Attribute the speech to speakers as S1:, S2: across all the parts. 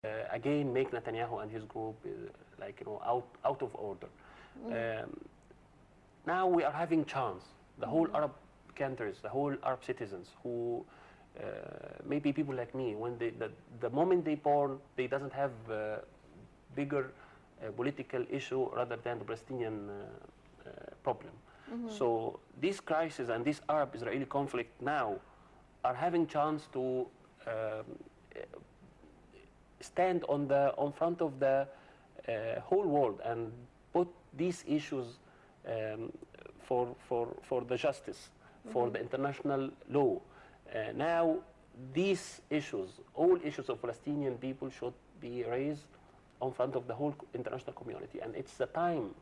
S1: again make Netanyahu and his group like out of order. Now we are having chance. The whole Arab countries, the whole Arab citizens who maybe people like me, when the moment they born, they doesn't have bigger political issue rather than the Palestinian problem. So this crisis and this Arab-Israeli conflict now are having chance to stand on front of the whole world and put these issues for the justice, for the international law. Now these issues, all issues of Palestinian people should be raised on front of the whole international community, and it's the time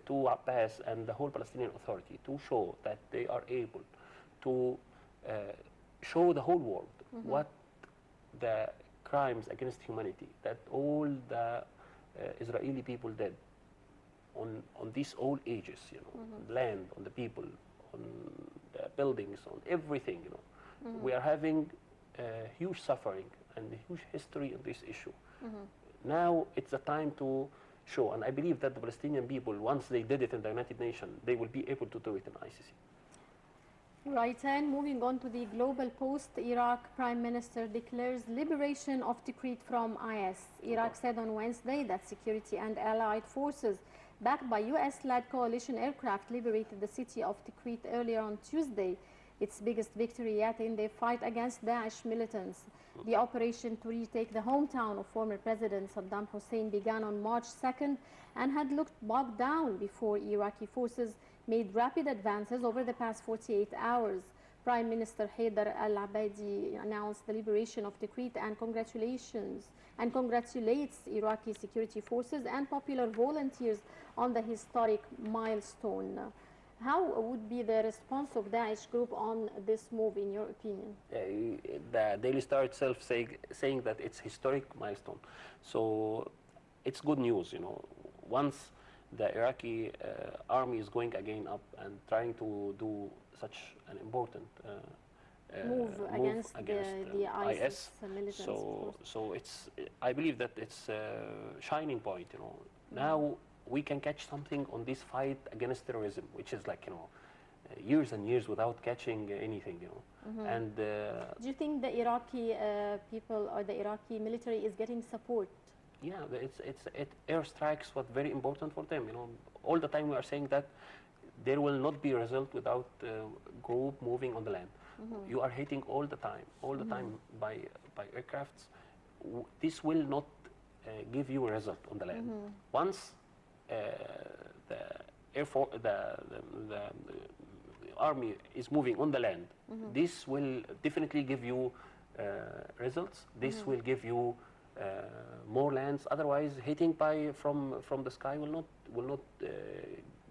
S1: to Abbas and the whole Palestinian Authority to show that they are able to show the whole world what the crimes against humanity that all the Israeli people did on these old ages, land, on the people, on the buildings, on everything, We are having huge suffering and a huge history in this issue. Now it's the time to show, and I believe that the Palestinian people, once they did it in the United Nations, they will be able to do it in ICC.
S2: Right, and moving on to the global post, Iraq Prime Minister declares liberation of Tikrit from IS. Iraq said on Wednesday that security and allied forces backed by US-led coalition aircraft liberated the city of Tikrit earlier on Tuesday, its biggest victory yet in their fight against Daesh militants. The operation to retake the hometown of former President Saddam Hussein began on March 2nd and had looked bogged down before Iraqi forces made rapid advances over the past 48 hours. Prime Minister Haider al-Abadi announced the liberation of Tikrit and congratulates Iraqi security forces and popular volunteers on the historic milestone. How would be the response of Daesh group on this move, in your opinion?
S1: The Daily Star itself saying that it's historic milestone. So it's good news, Once the Iraqi army is going again up and trying to do such an important
S2: move against the IS militants.
S1: So I believe that it's a shining point, Now we can catch something on this fight against terrorism, which is like, years and years without catching anything, And
S2: do you think the Iraqi people or the Iraqi military is getting support?
S1: Yeah, airstrikes was very important for them, All the time we are saying that there will not be a result without group moving on the land. You are hitting all the time by aircrafts. This will not give you a result on the land. Once the Air Force, the army is moving on the land, this will definitely give you results. This will give you more lands. Otherwise, hitting from the sky will not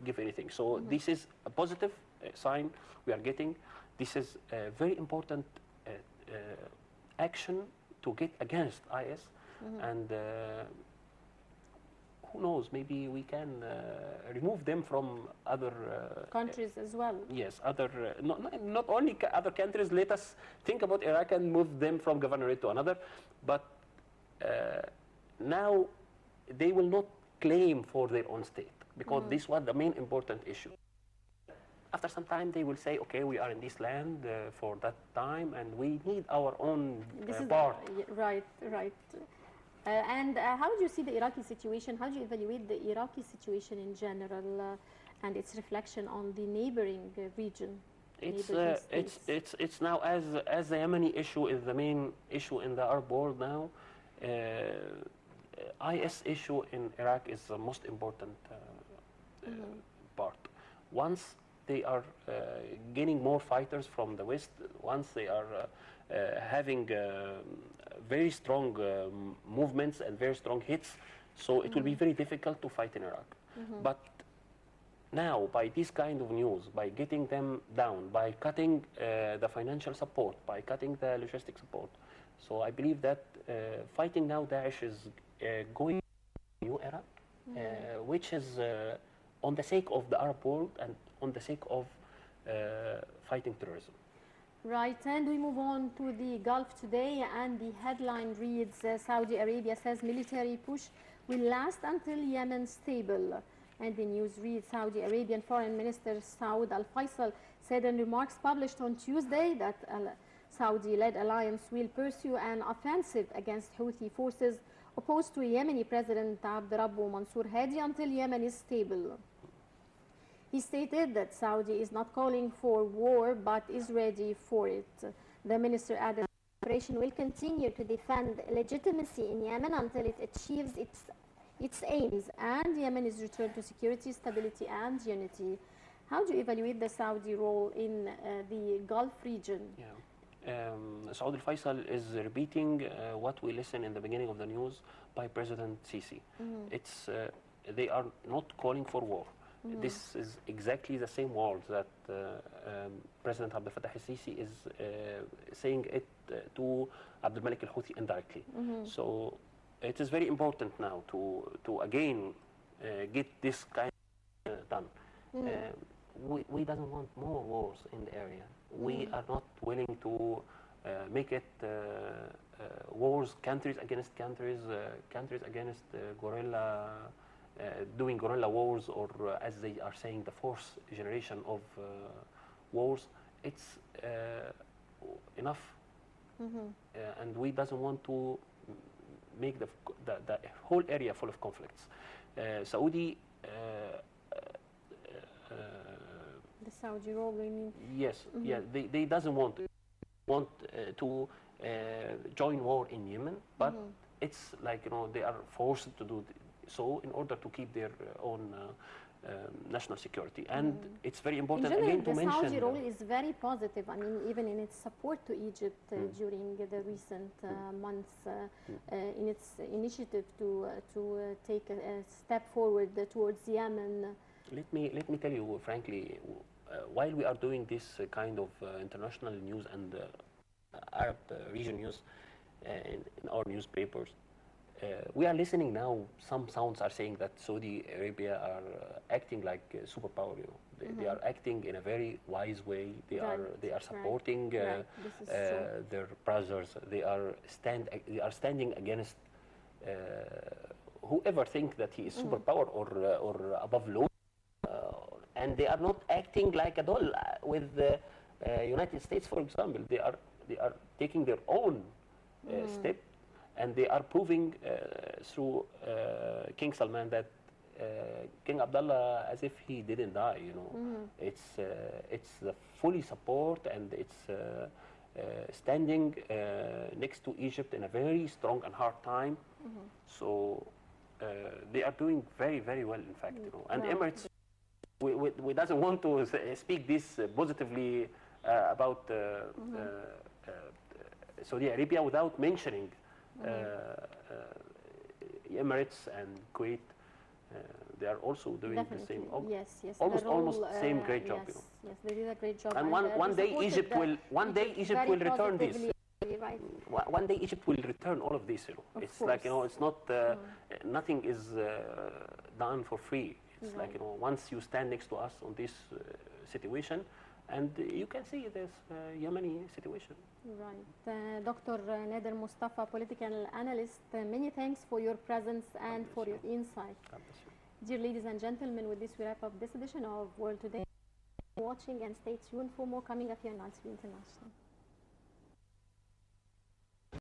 S1: give anything. So this is a positive sign we are getting. This is a very important action to get against IS, and who knows, maybe we can remove them from other
S2: countries as well.
S1: Yes, not only other countries. Let us think about Iraq and move them from governorate to another. But now they will not claim for their own state, because this was the main important issue. After some time, they will say, okay, we are in this land for that time, and we need our own part.
S2: Right. And how do you see the Iraqi situation? How do you evaluate the Iraqi situation in general and its reflection on the neighboring region?
S1: It's now, as the Yemeni issue is the main issue in the Arab world now. IS issue in Iraq is the most important part. Once they are gaining more fighters from the West, once they are having very strong movements and very strong hits, so it will be very difficult to fight in Iraq. But now, by this kind of news, by getting them down, by cutting the financial support, by cutting the logistic support, so I believe that fighting now Daesh is going to a new era, which is on the sake of the Arab world and on the sake of fighting terrorism.
S2: Right, and we move on to the Gulf today, and the headline reads, Saudi Arabia says military push will last until Yemen stable. And the news reads, Saudi Arabian Foreign Minister Saud Al-Faisal said in remarks published on Tuesday that Saudi-led alliance will pursue an offensive against Houthi forces opposed to Yemeni President Abdurrabbu Mansour Hadi until Yemen is stable. He stated that Saudi is not calling for war but is ready for it. The minister added the operation will continue to defend legitimacy in Yemen until it achieves its aims and Yemen is returned to security, stability and unity. How do you evaluate the Saudi role in the Gulf region?
S1: Yeah. Saud al-Faisal is repeating what we listened in the beginning of the news by President Sisi. It's, they are not calling for war. This is exactly the same words that President Abdel Fattah al-Sisi is saying it to Abdul Malik al-Houthi indirectly. So it is very important now to again get this kind of done. We doesn't want more wars in the area. We are not willing to make it wars, countries against countries, countries against guerrilla. Doing guerrilla wars, or as they are saying, the fourth generation of wars, it's enough. And we doesn't want to make the whole area full of conflicts. Saudi.
S2: The Saudi role, we mean?
S1: Yes, yeah, they doesn't want to join war in Yemen, but it's like, you know, they are forced to do so in order to keep their own national security. And it's very important
S2: in general,
S1: again to
S2: the
S1: mention
S2: Saudi role is very positive. I mean, even in its support to Egypt during the recent months, in its initiative to take a step forward towards Yemen.
S1: Let me tell you frankly, while we are doing this kind of international news and Arab region news in our newspapers, we are listening now. Some sounds are saying that Saudi Arabia are acting like a superpower. You know, they are acting in a very wise way. They are supporting their brothers. They are standing against whoever think that he is superpower or above law. And they are not acting like a doll with the United States, for example. They are taking their own step. And they are proving through King Salman that King Abdullah, as if he didn't die, you know. It's the fully support, and it's standing next to Egypt in a very strong and hard time. So they are doing very, very well, in fact, you know. And Emirates, we doesn't want to speak this positively about Saudi Arabia without mentioning Emirates and Kuwait. They are also doing the same. Almost same great job. You know.
S2: Yes, they did a great job.
S1: And one day Egypt will return this.
S2: Right.
S1: One day Egypt will return all of this. You know, it's like, you know, it's not nothing is done for free. It's like, you know, once you stand next to us on this situation, and you can see this Yemeni situation.
S2: Right. Dr. Nader Mustafa, political analyst, many thanks for your presence and for your insight. Dear ladies and gentlemen, with this we wrap up this edition of World Today. Watching and stay tuned for more coming up here on Al Arabiya International.